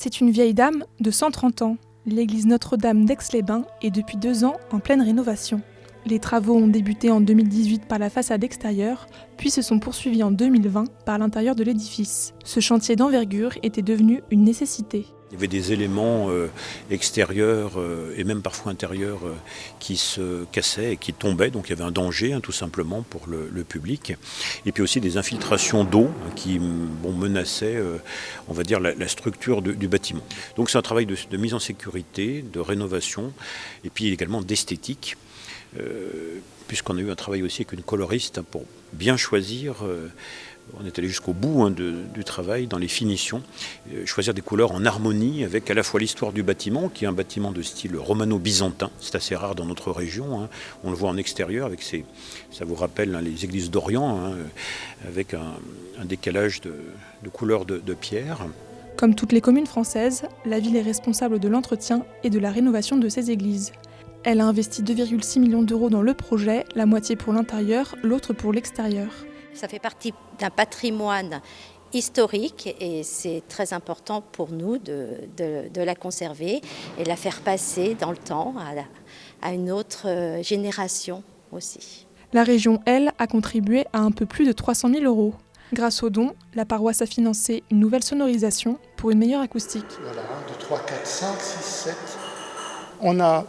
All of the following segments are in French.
C'est une vieille dame de 130 ans. L'église Notre-Dame d'Aix-les-Bains est depuis 2 ans en pleine rénovation. Les travaux ont débuté en 2018 par la façade extérieure, puis se sont poursuivis en 2020 par l'intérieur de l'édifice. Ce chantier d'envergure était devenu une nécessité. Il y avait des éléments extérieurs et même parfois intérieurs qui se cassaient et qui tombaient, donc il y avait un danger tout simplement pour le public. Et puis aussi des infiltrations d'eau qui menaçaient on va dire, la structure du bâtiment. Donc c'est un travail de mise en sécurité, de rénovation et puis également d'esthétique. Puisqu'on a eu un travail aussi avec une coloriste pour bien choisir, on est allé jusqu'au bout du travail dans les finitions, choisir des couleurs en harmonie avec à la fois l'histoire du bâtiment, qui est un bâtiment de style romano-byzantin, c'est assez rare dans notre région, on le voit en extérieur, avec ça vous rappelle les églises d'Orient, avec un décalage de couleurs de pierre. Comme toutes les communes françaises, la ville est responsable de l'entretien et de la rénovation de ses églises. Elle a investi 2,6 millions d'euros dans le projet, la moitié pour l'intérieur, l'autre pour l'extérieur. Ça fait partie d'un patrimoine historique et c'est très important pour nous de la conserver et la faire passer dans le temps à une autre génération aussi. La région, elle, a contribué à un peu plus de 300 000 euros. Grâce aux dons, la paroisse a financé une nouvelle sonorisation pour une meilleure acoustique. Voilà, 2, 3, 4, 5, 6, 7. On a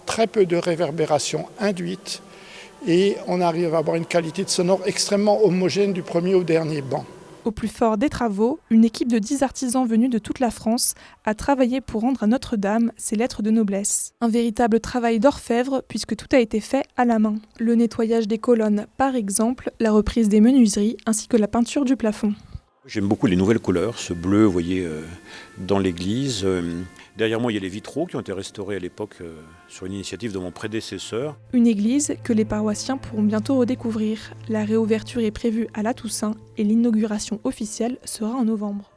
très peu de réverbération induite et on arrive à avoir une qualité de sonore extrêmement homogène du premier au dernier banc. Au plus fort des travaux, une équipe de 10 artisans venus de toute la France a travaillé pour rendre à Notre-Dame ses lettres de noblesse. Un véritable travail d'orfèvre puisque tout a été fait à la main. Le nettoyage des colonnes par exemple, la reprise des menuiseries ainsi que la peinture du plafond. J'aime beaucoup les nouvelles couleurs, ce bleu, vous voyez, dans l'église. Derrière moi, il y a les vitraux qui ont été restaurés à l'époque sur une initiative de mon prédécesseur. Une église que les paroissiens pourront bientôt redécouvrir. La réouverture est prévue à la Toussaint et l'inauguration officielle sera en novembre.